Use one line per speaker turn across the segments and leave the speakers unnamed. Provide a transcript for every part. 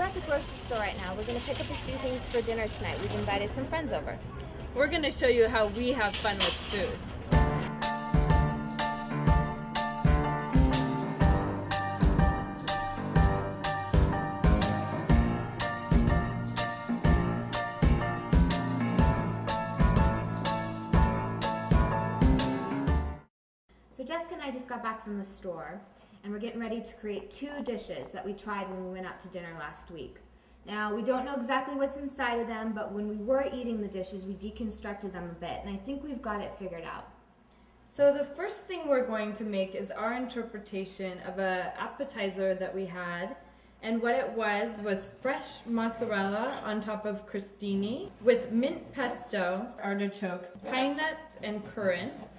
at the grocery store right now. We're going to pick up a few things for dinner tonight. We've invited some friends over.
We're going to show you how we have fun with food.
So Jessica and I just got back from the store, and we're getting ready to create 2 dishes that we tried when we went out to dinner last week. Now, we don't know exactly what's inside of them, but when we were eating the dishes, we deconstructed them a bit, and I think we've got it figured out.
So the first thing we're going to make is our interpretation of an appetizer that we had. And what it was fresh mozzarella on top of crostini with mint pesto, artichokes, pine nuts, and currants.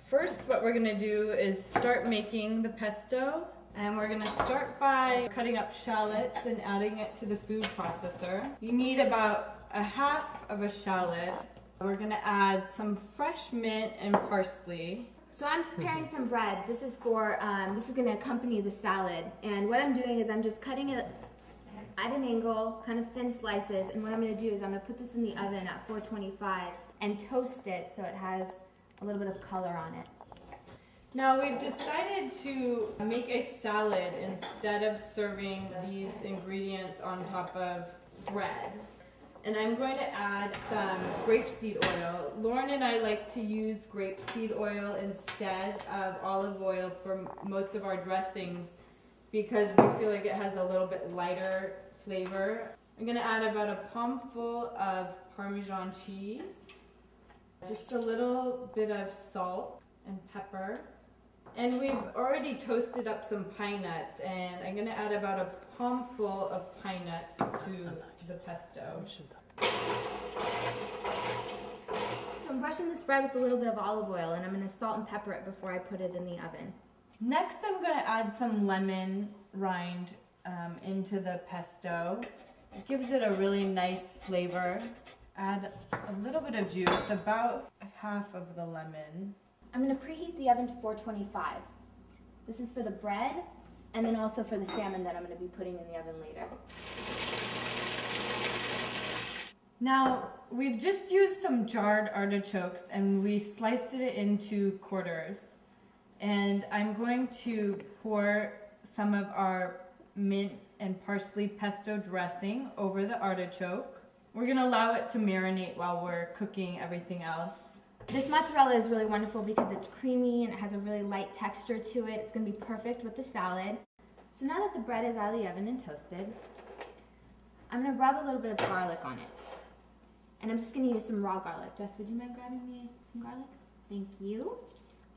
First, what we're going to do is start making the pesto. And we're going to start by cutting up shallots and adding it to the food processor. You need about a half of a shallot. We're going to add some fresh mint and parsley.
So I'm preparing some bread. This is going to accompany the salad. And what I'm doing is I'm just cutting it at an angle, kind of thin slices. And what I'm going to do is I'm going to put this in the oven at 425 and toast it so it has a little bit of color on it.
Now we've decided to make a salad instead of serving these ingredients on top of bread. And I'm going to add some grapeseed oil. Lauren and I like to use grapeseed oil instead of olive oil for most of our dressings because we feel like it has a little bit lighter flavor. I'm going to add about a palmful of Parmesan cheese, just a little bit of salt and pepper. And we've already toasted up some pine nuts, and I'm going to add about a palmful of pine nuts to the pesto.
So I'm brushing this bread with a little bit of olive oil, and I'm going to salt and pepper it before I put it in the oven.
Next, I'm going to add some lemon rind into the pesto. It gives it a really nice flavor. Add a little bit of juice, about half of the lemon.
I'm going to preheat the oven to 425. This is for the bread and then also for the salmon that I'm going to be putting in the oven later.
Now, we've just used some jarred artichokes and we sliced it into quarters. And I'm going to pour some of our mint and parsley pesto dressing over the artichoke. We're going to allow it to marinate while we're cooking everything else.
This mozzarella is really wonderful because it's creamy and it has a really light texture to it. It's going to be perfect with the salad. So now that the bread is out of the oven and toasted, I'm going to rub a little bit of garlic on it. And I'm just going to use some raw garlic. Jess, would you mind grabbing me some garlic? Thank you.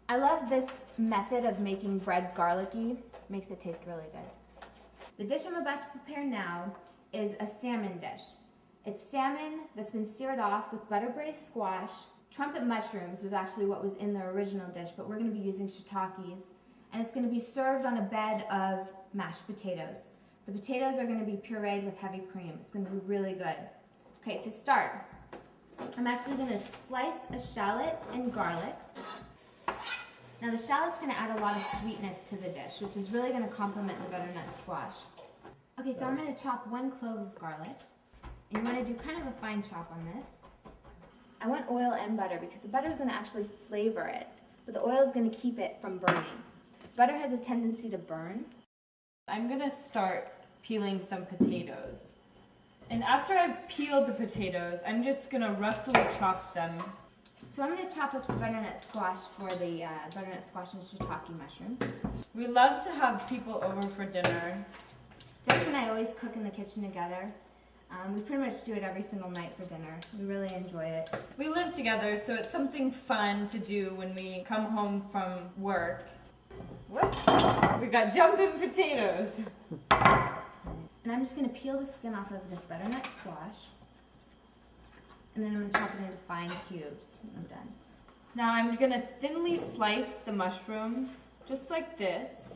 I love this method of making bread garlicky. It makes it taste really good. The dish I'm about to prepare now is a salmon dish. It's salmon that's been seared off with butter braised squash. Trumpet mushrooms was actually what was in the original dish, but we're going to be using shiitakes. And it's going to be served on a bed of mashed potatoes. The potatoes are going to be pureed with heavy cream. It's going to be really good. Okay, to start, I'm actually going to slice a shallot and garlic. Now the shallot's going to add a lot of sweetness to the dish, which is really going to complement the butternut squash. Okay, so I'm going to chop 1 clove of garlic. And you want to do kind of a fine chop on this. I want oil and butter because the butter is going to actually flavor it, but the oil is going to keep it from burning. Butter has a tendency to burn.
I'm going to start peeling some potatoes. And after I've peeled the potatoes, I'm just going to roughly chop them.
So I'm going to chop up the butternut squash for the butternut squash and shiitake mushrooms.
We love to have people over for dinner.
Jessica and I always cook in the kitchen together. We pretty much do it every single night for dinner. We really enjoy it.
We live together, so it's something fun to do when we come home from work. Whoops! We got jumping potatoes.
And I'm just going to peel the skin off of this butternut squash. And then I'm going to chop it into fine cubes. I'm done.
Now I'm going to thinly slice the mushrooms, just like this.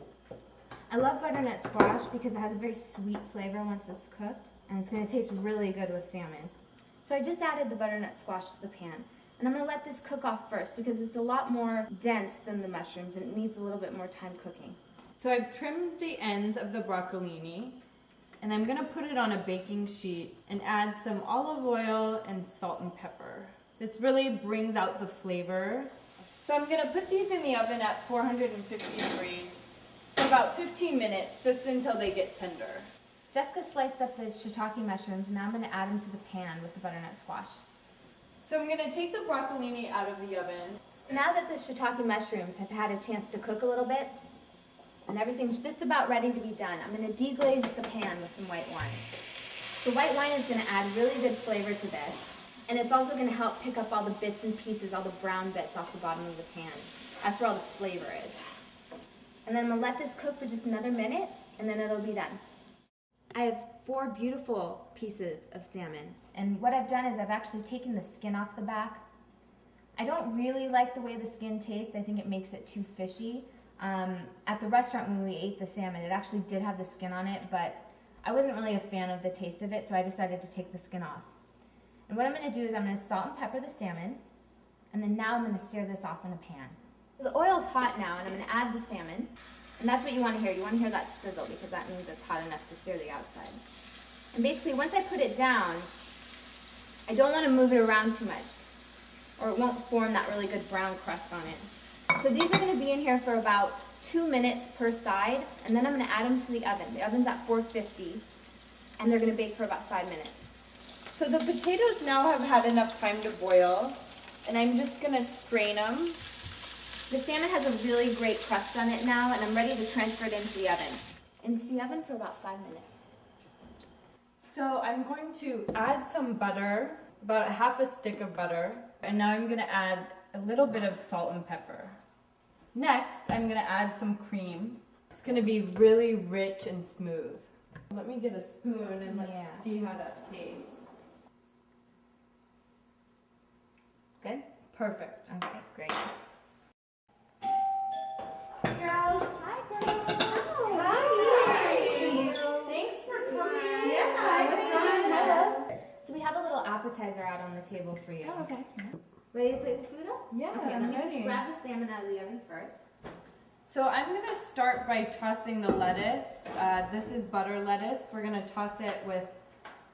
I love butternut squash because it has a very sweet flavor once it's cooked. And it's going to taste really good with salmon. So I just added the butternut squash to the pan. And I'm going to let this cook off first because it's a lot more dense than the mushrooms and it needs a little bit more time cooking.
So I've trimmed the ends of the broccolini. And I'm gonna put it on a baking sheet and add some olive oil and salt and pepper. This really brings out the flavor. So I'm gonna put these in the oven at 450 degrees for about 15 minutes, just until they get tender.
Jessica sliced up the shiitake mushrooms, and now I'm going to add them to the pan with the butternut squash.
So I'm gonna take the broccolini out of the oven.
Now that the shiitake mushrooms have had a chance to cook a little bit, and everything's just about ready to be done, I'm going to deglaze the pan with some white wine. The white wine is going to add really good flavor to this, and it's also going to help pick up all the bits and pieces, all the brown bits off the bottom of the pan. That's where all the flavor is. And then I'm going to let this cook for just another minute, and then it'll be done. I have 4 beautiful pieces of salmon, and what I've done is I've actually taken the skin off the back. I don't really like the way the skin tastes. I think it makes it too fishy. At the restaurant when we ate the salmon, it actually did have the skin on it, but I wasn't really a fan of the taste of it, so I decided to take the skin off. And what I'm going to do is I'm going to salt and pepper the salmon, and then now I'm going to sear this off in a pan. The oil's hot now, and I'm going to add the salmon. And that's what you want to hear. You want to hear that sizzle because that means it's hot enough to sear the outside. And basically, once I put it down, I don't want to move it around too much, or it won't form that really good brown crust on it. So these are going to be in here for about 2 minutes per side, and then I'm going to add them to the oven. The oven's at 450, and they're going to bake for about 5 minutes.
So the potatoes now have had enough time to boil, and I'm just gonna strain them.
The salmon has a really great crust on it now, and I'm ready to transfer it into the oven. Into the oven for about 5 minutes.
So I'm going to add some butter, about a half a stick of butter, and now I'm gonna add a little bit of salt and pepper. Next, I'm gonna add some cream. It's gonna be really rich and smooth. Let me get a spoon and let's see how that tastes.
Good?
Perfect.
Okay, great.
Girls. Hi, girls.
Thanks for coming.
So we have a little appetizer out on the table for you.
Oh, okay.
Ready to play with food up?
Yeah,
Okay,
I'm
let me
ready.
just grab the salmon out of the oven first.
So I'm gonna start by tossing the lettuce. This is butter lettuce. We're gonna toss it with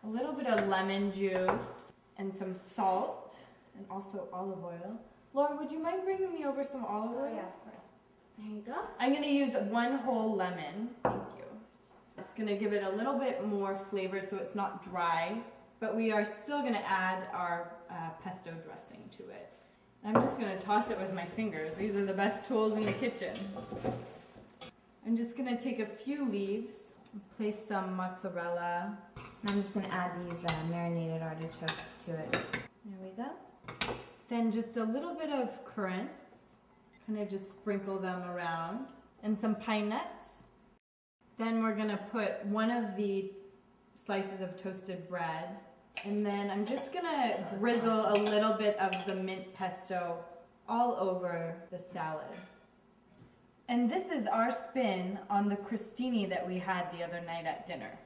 a little bit of lemon juice and some salt and also olive oil. Laura, would you mind bringing me over some olive oil?
of course. There you go.
I'm gonna use 1 whole lemon. Thank you. It's gonna give it a little bit more flavor so it's not dry, but we are still gonna add our pesto dressing to it. I'm just gonna toss it with my fingers. These are the best tools in the kitchen. I'm just gonna take a few leaves, place some mozzarella.
And I'm just going to add these marinated artichokes to it. There we go.
Then just a little bit of currants, kind of just sprinkle them around, and some pine nuts. Then we're gonna put 1 of the slices of toasted bread, and then I'm just gonna drizzle a little bit of the mint pesto all over the salad. And this is our spin on the crostini that we had the other night at dinner.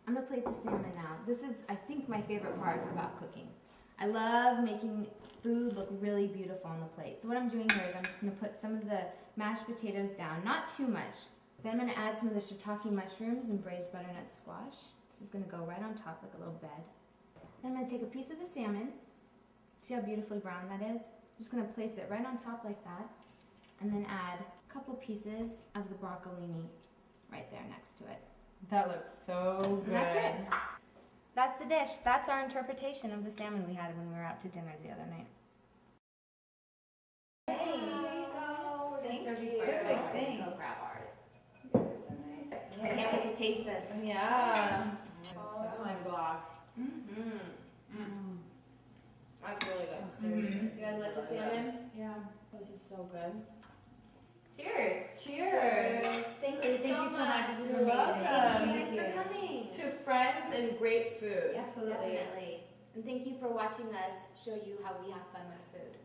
I'm going to plate the salmon now. This is, I think, my favorite part about cooking. I love making food look really beautiful on the plate. So what I'm doing here is I'm just going to put some of the mashed potatoes down, not too much. Then I'm going to add some of the shiitake mushrooms and braised butternut squash. This is going to go right on top like a little bed. Then I'm going to take a piece of the salmon. See how beautifully brown that is? I'm just going to place it right on top like that. And then add a couple pieces of the broccolini right there next to it.
That looks so good.
And that's it. That's the dish. That's our interpretation of the salmon we had when we were out to dinner the other night.
Hey. There you go. We're gonna serve you first.
Perfect, thanks.
Go grab ours. They're so nice.
I can't wait to taste this.
Yeah.
Oh my gosh. That's really good. Seriously. You guys like the salmon?
Yeah, this is so good.
Cheers.
Cheers.
Thank you so much. This is
You're
amazing.
welcome.
Thank you guys for coming.
To friends and great food.
Absolutely.
Definitely. And thank you for watching us show you how we have fun with food.